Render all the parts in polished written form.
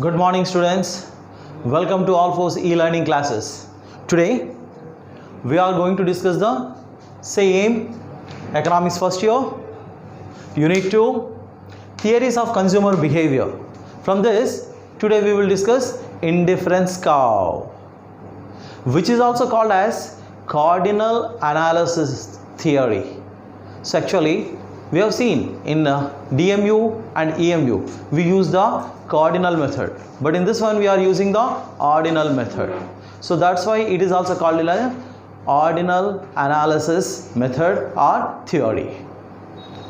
Good morning students. Welcome to All Force e-learning classes. Today we are going to discuss the same economics first year unit 2 theories of consumer behavior. From this today we will discuss indifference curve, which is also called as cardinal analysis theory. So actually we have seen in DMU and EMU we use the cardinal method, but in this one we are using the ordinal method. So that's why it is also called an ordinal analysis method or theory.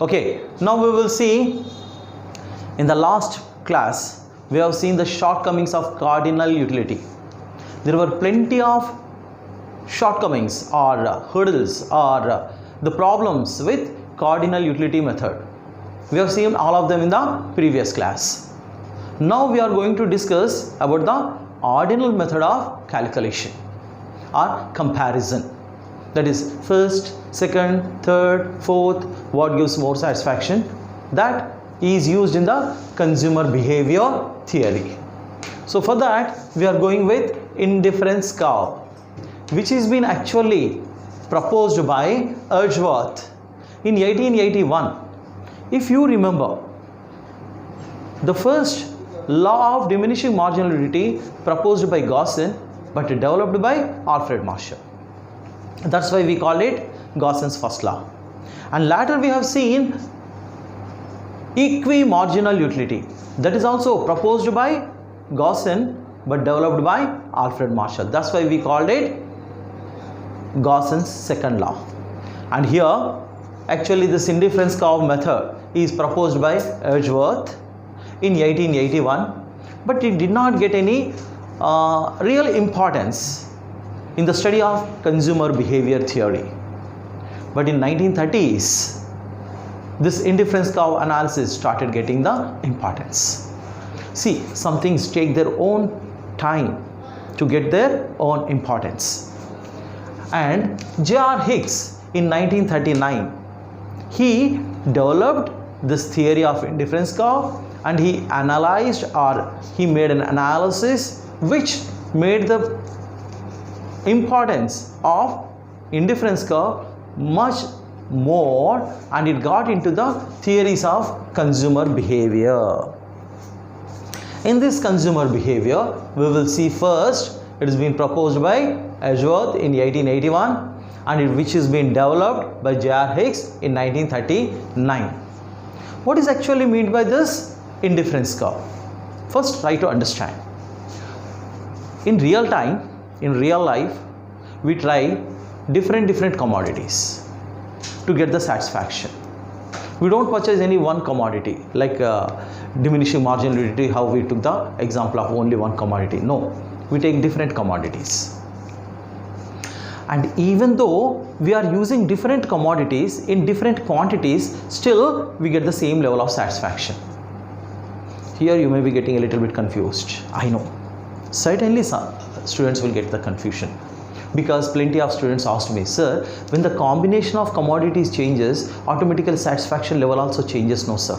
Okay, now we will see, in the last class we have seen the shortcomings of cardinal utility. There were plenty of shortcomings or hurdles or the problems with cardinal utility method. We have seen all of them in the previous class. Now we are going to discuss about the ordinal method of calculation or comparison. That is first, second, third, fourth, what gives more satisfaction. That is used in the consumer behavior theory. So for that we are going with indifference curve, which has been actually proposed by Edgeworth in 1881. If you remember, the first law of diminishing marginal utility proposed by Gaussian but developed by Alfred Marshall. That's why we call it Gaussian's first law. And later we have seen equi-marginal utility, that is also proposed by Gaussian but developed by Alfred Marshall. That's why we called it Gaussian's second law. And here actually this indifference curve method is proposed by Edgeworth in 1881, but it did not get any real importance in the study of consumer behavior theory. But in 1930s this indifference curve analysis started getting the importance. See, some things take their own time to get their own importance. And J.R. Hicks in 1939, he developed this theory of indifference curve and he analyzed, or he made an analysis which made the importance of indifference curve much more, and it got into the theories of consumer behavior. In this consumer behavior we will see first it has been proposed by Edgeworth in 1881 and which is being developed by J.R. Hicks in 1939. What is actually meant by this indifference curve? First try to understand. In real time, in real life, we try different commodities to get the satisfaction. We don't purchase any one commodity like diminishing marginal utility, how we took the example of only one commodity. No, we take different commodities. And even though we are using different commodities in different quantities, still we get the same level of satisfaction. Here you may be getting a little bit confused. I know. Certainly some students will get the confusion, because plenty of students asked me, sir, when the combination of commodities changes, automatically satisfaction level also changes. No sir.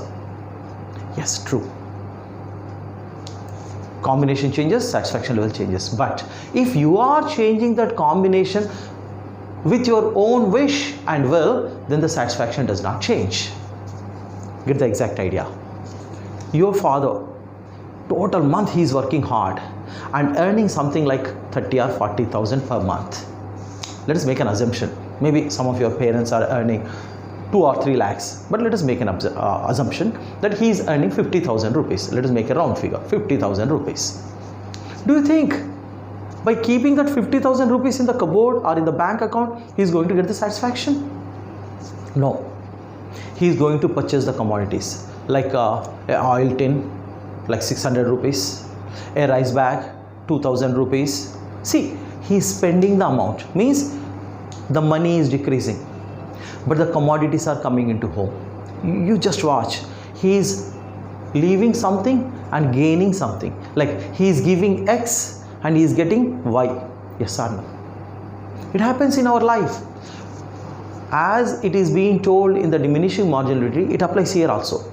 Yes, true. Combination changes, satisfaction level changes. But if you are changing that combination with your own wish and will, then the satisfaction does not change. Get the exact idea. Your father, total month he is working hard and earning something like 30 or 40,000 per month. Let us make an assumption. Maybe some of your parents are earning 2 or 3 lakhs, but let us make an assumption that he is earning 50,000 rupees. Let us make a round figure, 50,000 rupees. Do you think by keeping that 50,000 rupees in the cupboard or in the bank account, he is going to get the satisfaction? No. He is going to purchase the commodities like a oil tin, like 600 rupees, a rice bag, 2,000 rupees. See, he is spending the amount, means the money is decreasing, but the commodities are coming into home. You just watch. He is leaving something and gaining something. Like he is giving X and he is getting Y. Yes or no? It happens in our life. As it is being told in the diminishing marginal utility, it applies here also.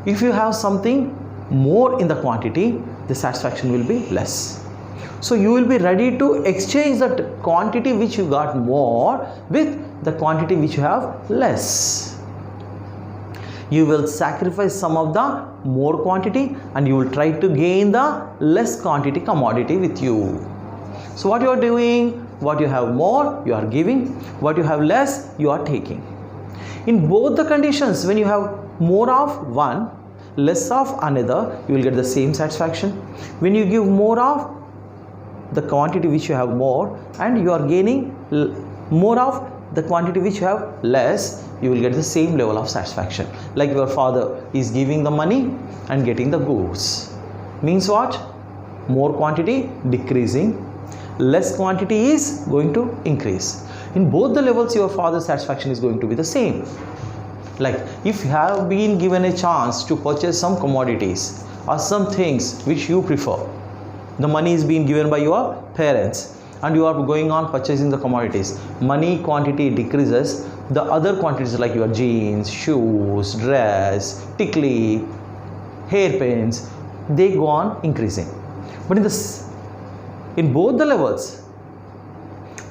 If you have something more in the quantity, the satisfaction will be less. So you will be ready to exchange that quantity which you got more with the quantity which you have less. You will sacrifice some of the more quantity and you will try to gain the less quantity commodity with you. So what you are doing? What you have more, you are giving. What you have less, you are taking. In both the conditions, when you have more of one, less of another, you will get the same satisfaction. When you give more of the quantity which you have more and you are gaining more of the quantity which you have less, you will get the same level of satisfaction. Like your father is giving the money and getting the goods. Means what? More quantity decreasing, less quantity is going to increase. In both the levels, your father's satisfaction is going to be the same. Like if you have been given a chance to purchase some commodities or some things which you prefer, the money is being given by your parents and you are going on purchasing the commodities. Money quantity decreases, the other quantities like your jeans, shoes, dress, tickly, hairpins, they go on increasing. But in both the levels,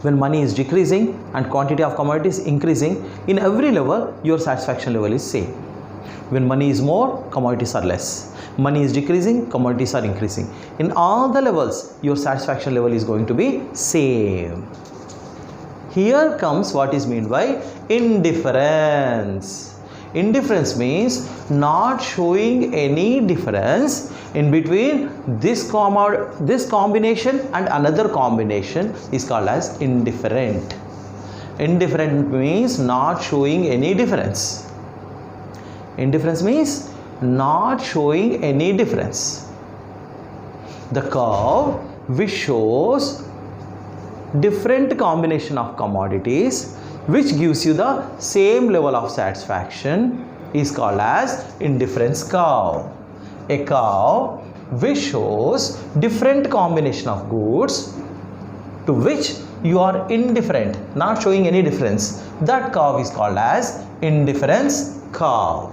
when money is decreasing and quantity of commodities increasing, in every level your satisfaction level is same. When money is more, commodities are less. Money is decreasing, commodities are increasing. In all the levels, your satisfaction level is going to be same. Here comes what is meant by indifference. Indifference means not showing any difference in between this combination and another combination is called as indifferent. Indifferent means not showing any difference. Indifference means not showing any difference. The curve which shows different combination of commodities which gives you the same level of satisfaction is called as indifference curve. A curve which shows different combination of goods to which you are indifferent, not showing any difference, that curve is called as indifference curve.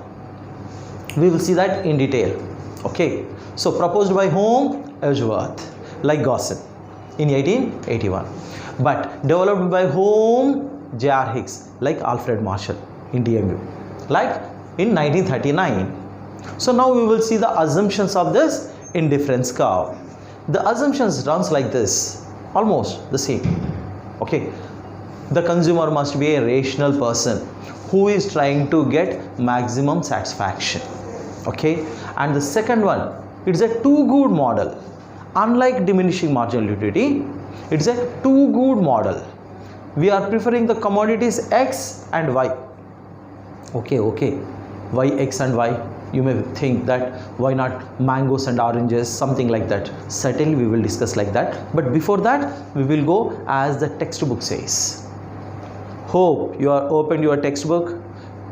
We will see that in detail. Okay, so proposed by whom? Edgeworth, like Gaussian in 1881, but developed by whom? J.R. Hicks, like Alfred Marshall in DMU, like in 1939. So now we will see the assumptions of this indifference curve. The assumptions runs like this, almost the same. Okay, the consumer must be a rational person who is trying to get maximum satisfaction. Okay, and the second one, it's a too good model. Unlike diminishing marginal utility, it's a too good model. We are preferring the commodities X and Y. Okay, why X and Y? You may think that why not mangoes and oranges, something like that. Certainly we will discuss like that. But before that, we will go as the textbook says. Hope you are opened your textbook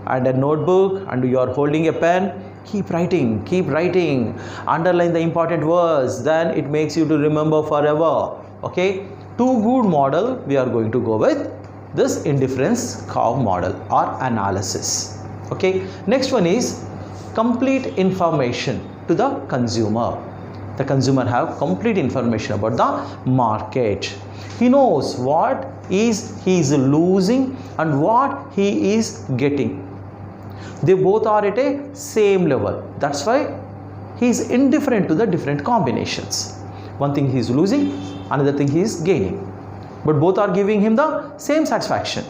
and a notebook and you are holding a pen. Keep writing. Underline the important words. Then it makes you to remember forever. Okay. Too good model, we are going to go with this indifference curve model or analysis. Okay, next one is complete information to the consumer. The consumer have complete information about the market. He knows what he is losing and what he is getting. They both are at a same level. That's why he is indifferent to the different combinations. One thing he is losing, another thing he is gaining, but both are giving him the same satisfaction.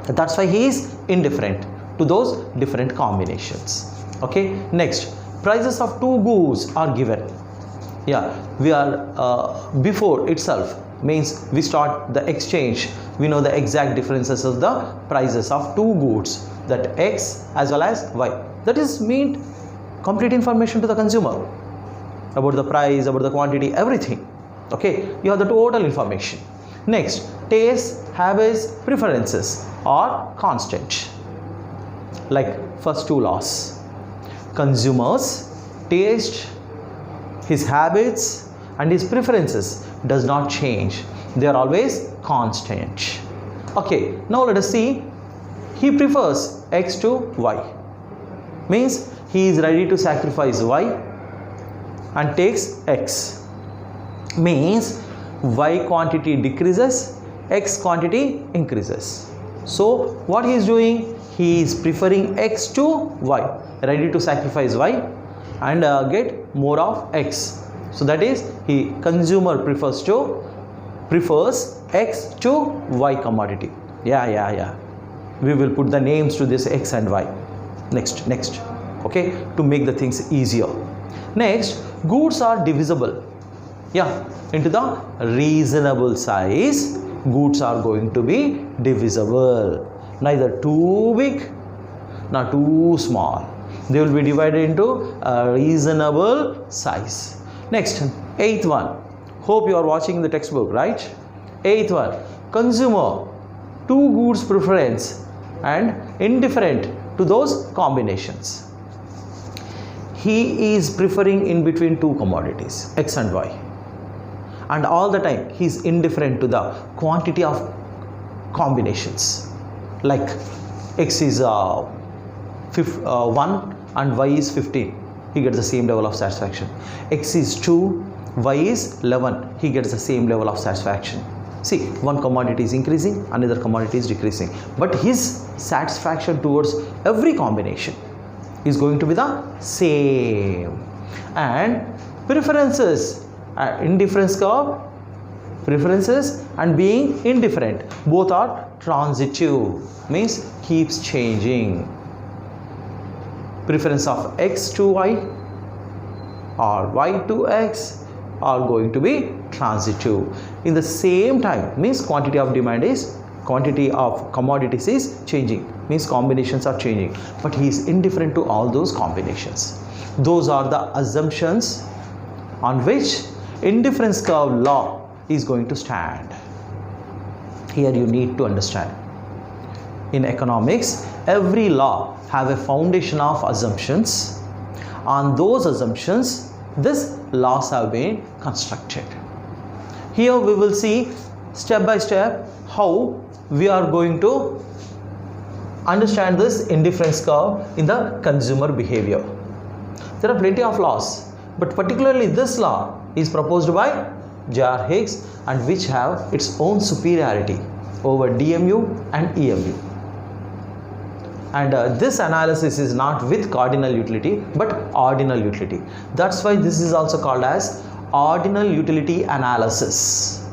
That's why he is indifferent to those different combinations. Okay, next, prices of two goods are given. Yeah, we are before itself means we start the exchange. We know the exact differences of the prices of two goods, that X as well as Y. That is mean complete information to the consumer about the price, about the quantity, everything. Okay, you have the total information. Next, taste, habits, preferences are constant. Like first two laws. Consumers, taste, his habits and his preferences does not change. They are always constant. Okay, now let us see. He prefers X to Y. Means he is ready to sacrifice y and takes x. Means y quantity decreases, x quantity increases. So what he is doing? He is preferring x to y, ready to sacrifice y and get more of x. So that is, consumer prefers x to y commodity. Yeah. We will put the names to this x and y. Next. Okay, to make the things easier. Next, goods are divisible. Into the reasonable size, goods are going to be divisible. Neither too big nor too small. They will be divided into a reasonable size. Next, 8th one. Hope you are watching the textbook, right? 8th one. Consumer, two goods preference and indifferent to those combinations. He is preferring in between two commodities, x and y. And all the time he is indifferent to the quantity of combinations. Like x is 1 and y is 15. He gets the same level of satisfaction. X is 2, y is 11. He gets the same level of satisfaction. See, one commodity is increasing, another commodity is decreasing. But his satisfaction towards every combination is going to be the same. And preferences, indifference curve, preferences and being indifferent, both are transitive, means keeps changing. Preference of x to y or y to x are going to be transitive. In the same time, means quantity of commodities is changing, means combinations are changing, but he is indifferent to all those combinations. Those are the assumptions on which indifference curve law is going to stand. Here you need to understand, in economics every law have a foundation of assumptions. On those assumptions these laws have been constructed. Here we will see step by step how we are going to understand this indifference curve in the consumer behavior. There are plenty of laws, but particularly this law is proposed by J.R. Higgs and which have its own superiority over DMU and EMU. And this analysis is not with cardinal utility but ordinal utility. That's why this is also called as ordinal utility analysis.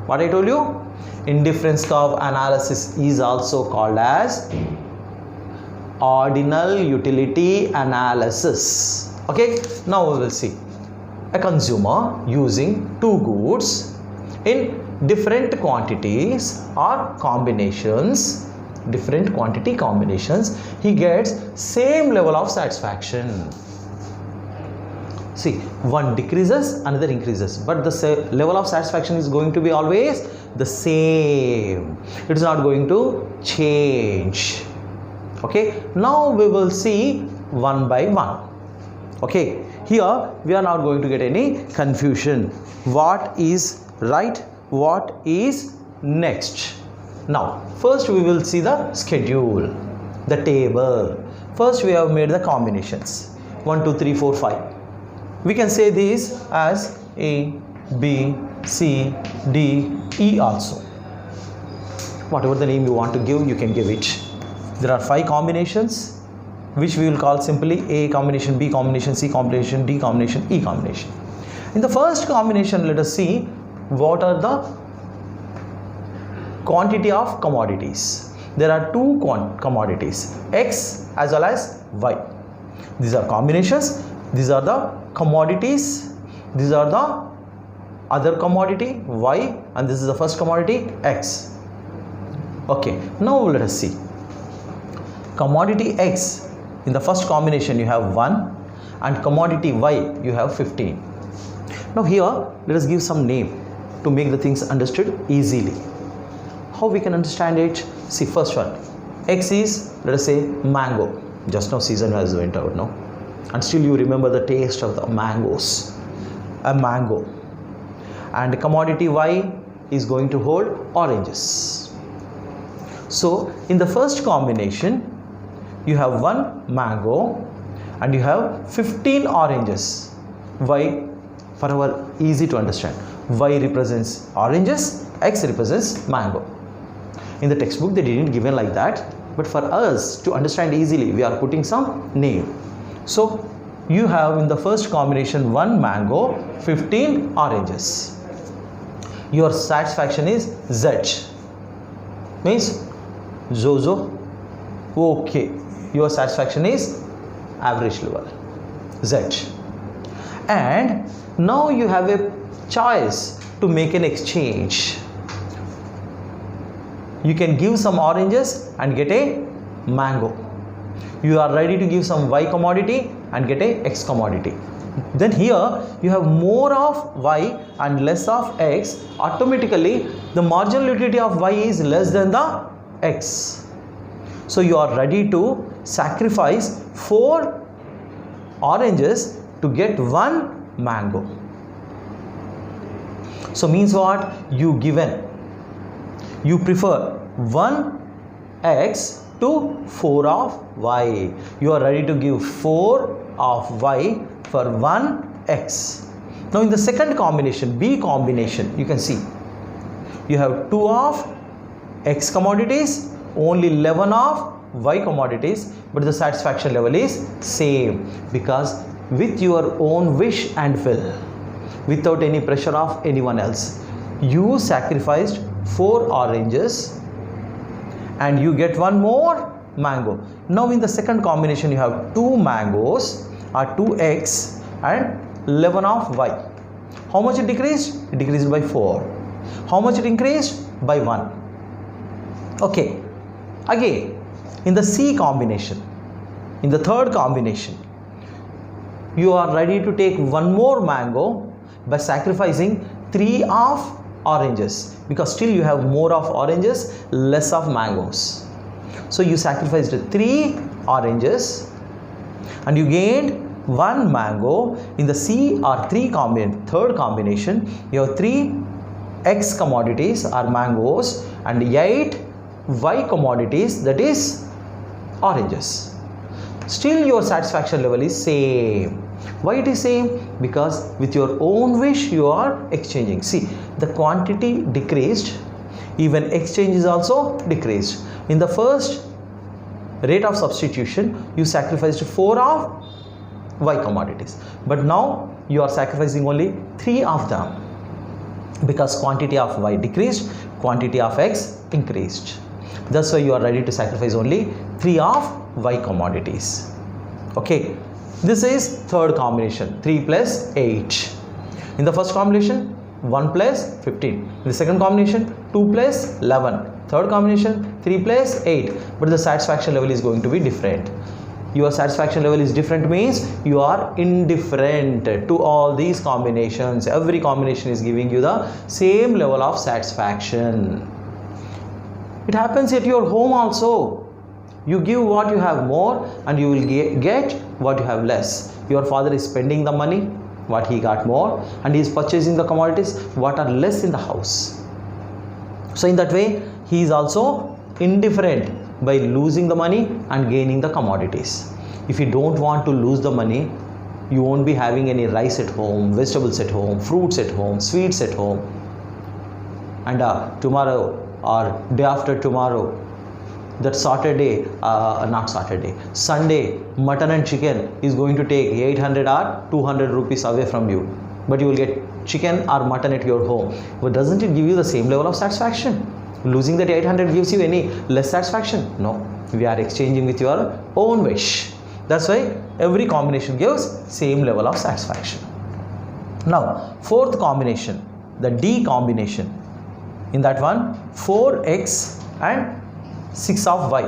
What I told you? Indifference curve analysis is also called as ordinal utility analysis. Okay, now we will see a consumer using two goods in different quantities or combinations, different quantity combinations, he gets same level of satisfaction. See, one decreases, another increases, but the level of satisfaction is going to be always the same. It is not going to change. Okay, now we will see one by one. Okay, here we are not going to get any confusion. What is right, what is next? Now, first we will see the schedule, the table. First we have made the combinations 1, 2, 3, 4, 5. We can say these as A, B, C, D, E also. Whatever the name you want to give, you can give it. There are 5 combinations which we will call simply A combination, B combination, C combination, D combination, E combination. In the first combination, let us see what are the quantity of commodities. There are 2 commodities, X as well as Y. These are combinations, these are the commodities, these are the other commodity Y, and this is the first commodity X. Okay, now let us see. Commodity X, in the first combination you have 1 and commodity Y you have 15. Now here let us give some name to make the things understood easily. How we can understand it? See, first one, X is, let us say, mango. Just now season has went out, no? And still you remember the taste of the mangoes. A mango. And commodity Y is going to hold oranges. So in the first combination you have 1 mango and you have 15 oranges. Why? For our easy to understand. Y represents oranges, X represents mango. In the textbook they didn't give it like that, but for us to understand easily we are putting some name. So you have in the first combination 1 mango, 15 oranges. Your satisfaction is Z. Means Zozo. Okay. Your satisfaction is average level. Z. And now you have a choice to make an exchange. You can give some oranges and get a mango. You are ready to give some Y commodity and get a X commodity. Then here you have more of Y and less of X. Automatically the marginal utility of Y is less than the X. So you are ready to sacrifice 4 oranges to get 1 mango. So means what? You prefer 1 X to 4 of Y. You are ready to give 4 of Y for 1 X. Now in the second combination, B combination, you can see you have 2 of X commodities, only 11 of Y commodities, but the satisfaction level is same, because with your own wish and will, without any pressure of anyone else, you sacrificed 4 oranges and you get 1 more mango. Now in the second combination you have 2 mangoes or 2x and 11 of y. How much it decreased? It decreased by 4. How much it increased? By 1. Okay. Again, in the C combination, in the third combination, you are ready to take 1 more mango by sacrificing 3 of oranges, because still you have more of oranges, less of mangoes. So you sacrificed 3 oranges and you gained 1 mango. In the C or third combination, you have 3 X commodities or mangoes and 8 Y commodities, that is oranges. Still your satisfaction level is same. Why it is same? Because with your own wish you are exchanging. See, the quantity decreased, even exchange is also decreased. In the first rate of substitution, you sacrificed 4 of Y commodities, but now you are sacrificing only 3 of them, because quantity of Y decreased, quantity of X increased. That's why you are ready to sacrifice only 3 of Y commodities. Okay, this is third combination, 3 plus 8. In the first combination, 1 plus 15. In the second combination, 2 plus 11. Third combination, 3 plus 8. But the satisfaction level is going to be different. Your satisfaction level is different means you are indifferent to all these combinations. Every combination is giving you the same level of satisfaction. It happens at your home also. You give what you have more and you will get what you have less. Your father is spending the money, what he got more, and he is purchasing the commodities, what are less in the house. So in that way, he is also indifferent by losing the money and gaining the commodities. If you don't want to lose the money, you won't be having any rice at home, vegetables at home, fruits at home, sweets at home. And tomorrow or day after tomorrow, that Sunday, mutton and chicken is going to take 800 or 200 rupees away from you. But you will get chicken or mutton at your home. But doesn't it give you the same level of satisfaction? Losing that 800 gives you any less satisfaction? No. We are exchanging with your own wish. That's why every combination gives same level of satisfaction. Now, fourth combination, the D combination. In that one, 4x and 6 of y.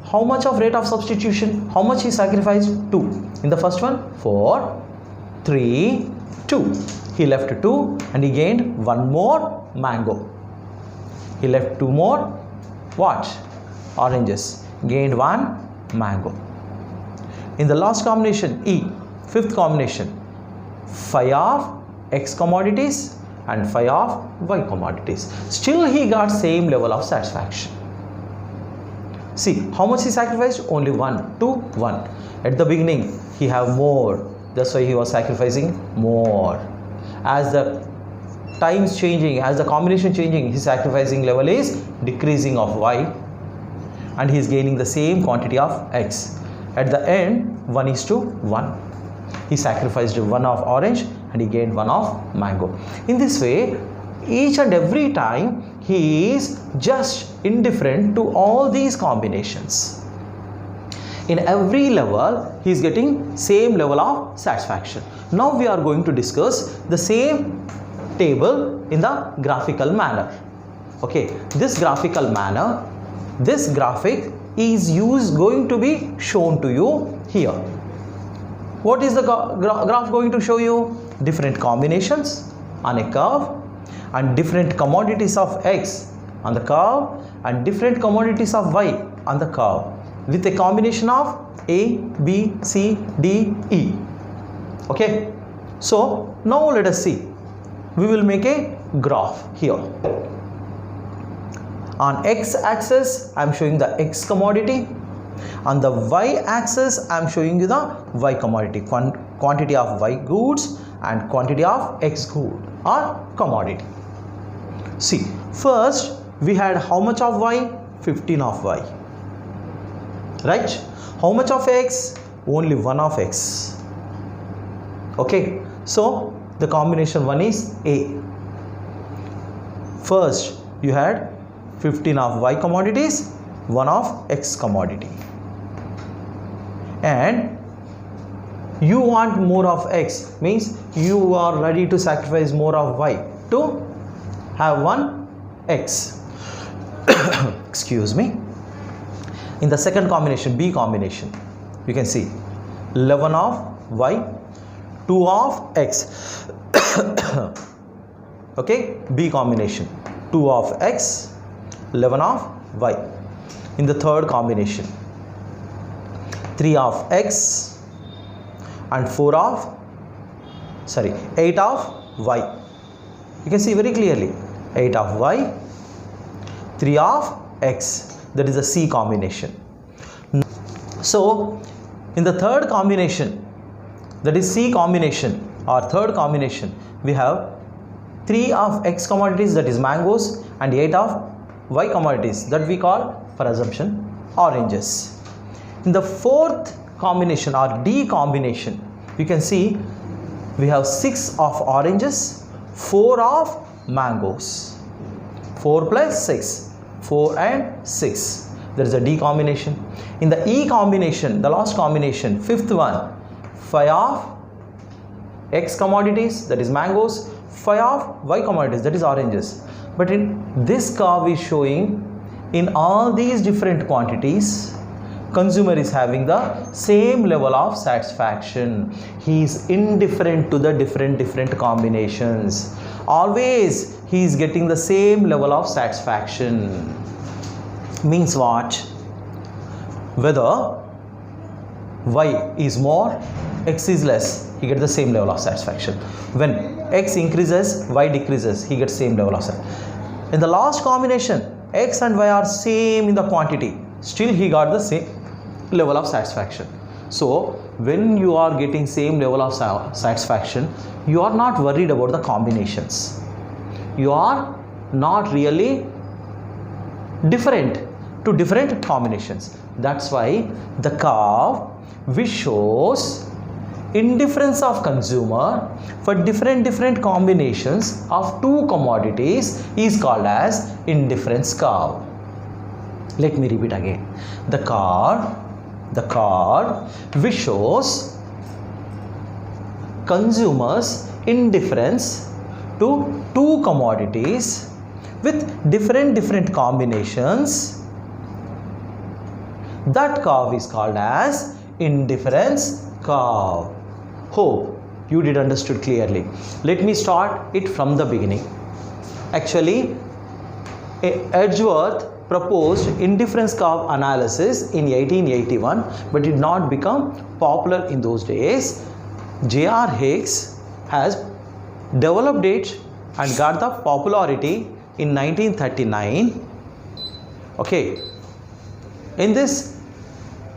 How much of rate of substitution? How much he sacrificed? 2. In the first one, 4, 3, 2. He left 2 and he gained 1 more mango. He left 2 more what? Oranges. Gained 1 mango. In the last combination, E, fifth combination, 5 of X commodities and 5 of Y commodities. Still he got same level of satisfaction. See, how much he sacrificed? Only 1 to 1. At the beginning, he have more. That's why he was sacrificing more. As the times changing, as the combination changing, his sacrificing level is decreasing of y, and he is gaining the same quantity of x. At the end, 1:1. He sacrificed 1 of orange and he gained 1 of mango. In this way, each and every time he is just indifferent to all these combinations. In every level, he is getting same level of satisfaction. Now we are going to discuss the same table in the graphical manner. Okay, this graphical manner, this graphic is going to be shown to you here. What is the graph going to show you? Different combinations on a curve, and different commodities of x on the curve, and different commodities of y on the curve, with a combination of A, B, C, D, E. Okay, so now let us see. We will make a graph here. On x axis, I am showing the x commodity. On the y axis, I am showing you the y commodity, quantity of y goods and quantity of x good or commodity. See, first we had how much of y? 15 of y. Right? How much of x? Only 1 of x. Okay, so the combination 1 is A. First you had 15 of y commodities, 1 of x commodity, and you want more of x, means you are ready to sacrifice more of y to have 1 x. Excuse me. In the second combination, B combination, you can see 11 of y, 2 of x. Okay, B combination, 2 of x, 11 of y. In the third combination, 3 of x and 8 of y. You can see very clearly 8 of y, 3 of x, that is the C combination. So in the third combination, that is C combination or third combination, we have 3 of x commodities, that is mangoes, and 8 of y commodities, that we call, for assumption, oranges. In the fourth combination or D combination, you can see we have 6 of oranges, 4 of mangoes. 4 plus 6, 4 and 6. There is a D combination. In the E combination, the last combination, fifth one, 5 of X commodities, that is mangoes, 5 of Y commodities, that is oranges. But in this curve is showing in all these different quantities, consumer is having the same level of satisfaction. He is indifferent to the different combinations. Always he is getting the same level of satisfaction. Means what? Whether y is more, x is less, he gets the same level of satisfaction. When x increases, y decreases, he gets same level of satisfaction. In the last combination, x and y are same in the quantity, still he got the same level of satisfaction. So when you are getting same level of satisfaction, you are not worried about the combinations. You are not really different to different combinations. That's why the curve which shows indifference of consumer for different combinations of two commodities is called as indifference curve. Let me repeat again. The curve which shows consumers indifference to two commodities with different combinations, that curve is called as indifference curve. Hope you did understood clearly. Let me start it from the beginning. Actually, Edgeworth proposed indifference curve analysis in 1881, but did not become popular in those days. J.R. Hicks has developed it and got the popularity in 1939. Okay. In this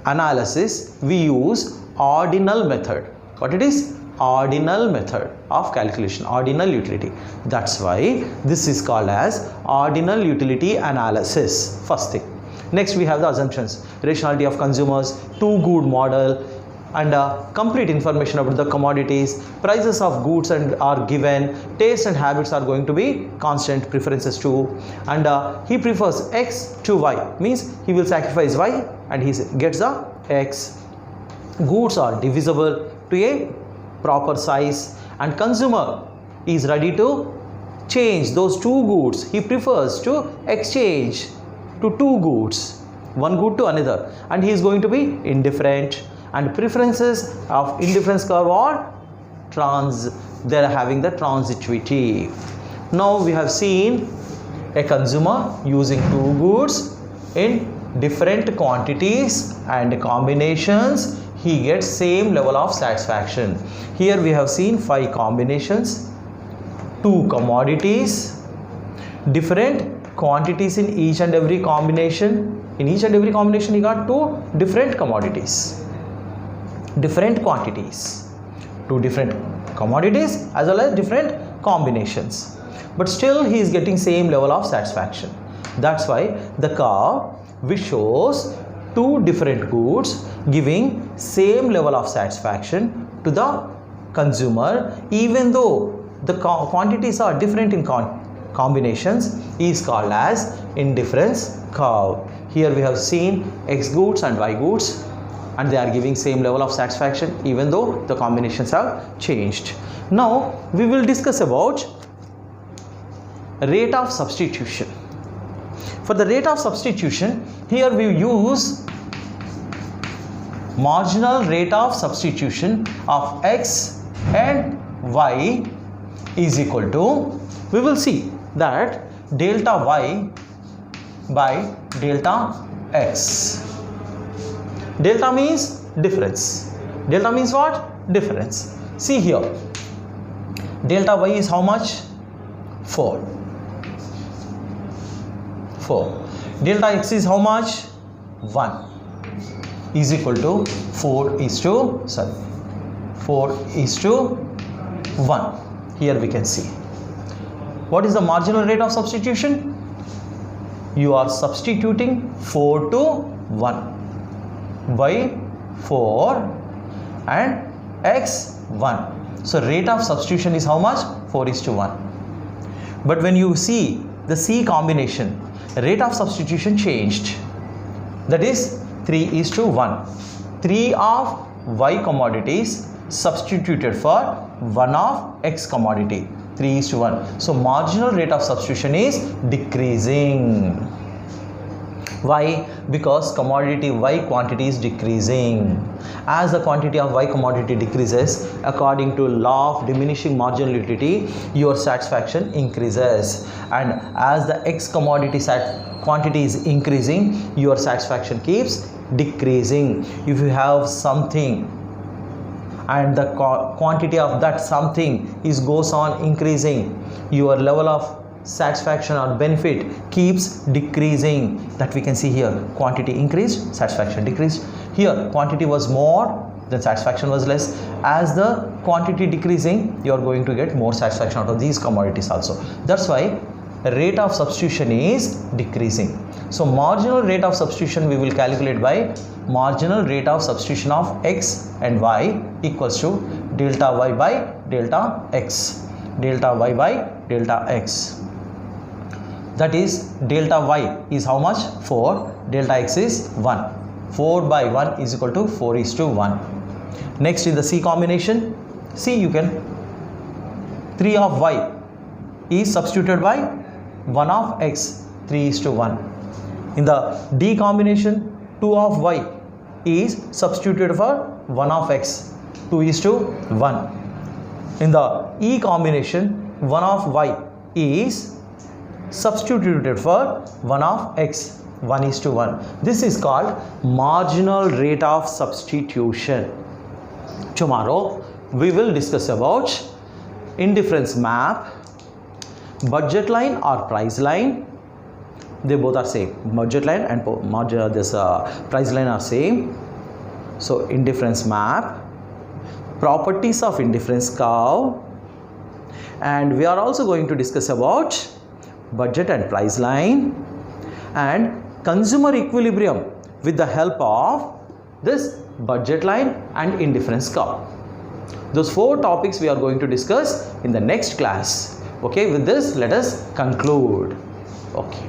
analysis, we use ordinal method. What it is? Ordinal method of calculation, ordinal utility. That's why this is called as ordinal utility analysis. First thing. Next we have the assumptions. Rationality of consumers, too good model, and complete information about the commodities. Prices of goods and are given. Taste and habits are going to be constant, preferences too. And he prefers X to Y, means he will sacrifice Y and he gets the X. Goods are divisible to a proper size, and consumer is ready to change those two goods. He prefers to exchange to two goods, one good to another, and he is going to be indifferent. And preferences of indifference curve are they are having the transitivity. Now we have seen a consumer using two goods in different quantities and combinations, he gets same level of satisfaction. Here we have seen 5 combinations, 2 commodities, different quantities in each and every combination. In each and every combination he got 2 different commodities, different quantities, 2 different commodities as well as different combinations, but still he is getting same level of satisfaction. That's why the curve which shows 2 different goods giving same level of satisfaction to the consumer, even though the quantities are different in combinations, is called as indifference curve. Here we have seen X goods and Y goods, and they are giving same level of satisfaction even though the combinations have changed. Now we will discuss about rate of substitution. For the rate of substitution, here we use marginal rate of substitution of X and Y is equal to, we will see that delta Y by delta X. Delta means difference. Delta means what? Difference. See here, delta Y is how much? 4. Delta X is how much? 1 is equal to 4 is to 1. Here we can see. What is the marginal rate of substitution? You are substituting 4 to 1 by 4 and X 1. So rate of substitution is how much? 4 is to 1. But when you see the C combination, rate of substitution changed. That is 3 is to 1. 3 of Y commodities substituted for 1 of X commodity. 3 is to 1. So marginal rate of substitution is decreasing. Why? Because commodity Y quantity is decreasing. As the quantity of Y commodity decreases, according to law of diminishing marginal utility, your satisfaction increases. And as the X commodity quantity is increasing, your satisfaction keeps decreasing. If you have something and the quantity of that something goes on increasing, your level of satisfaction or benefit keeps decreasing. That we can see here. Quantity increased, satisfaction decreased. Here quantity was more, then satisfaction was less. As the quantity decreasing, you are going to get more satisfaction out of these commodities also. That's why rate of substitution is decreasing. So marginal rate of substitution we will calculate by marginal rate of substitution of X and Y equals to delta Y by delta X. Delta Y by delta X. That is delta Y is how much? 4. Delta X is 1. 4 by 1 is equal to 4 is to 1. Next in the C combination, see you can 3 of Y is substituted by 1 of X, 3 is to 1. In the D combination, 2 of Y is substituted for 1 of X, 2 is to 1. In the E combination, 1 of Y is substituted for 1 of X, 1 is to 1. This is called marginal rate of substitution. Tomorrow we will discuss about indifference map, budget line or price line, they both are same. Budget line and this price line are same. So indifference map, properties of indifference curve, and we are also going to discuss about budget and price line and consumer equilibrium with the help of this budget line and indifference curve. Those 4 topics we are going to discuss in the next class. Okay, with this let us conclude. Okay.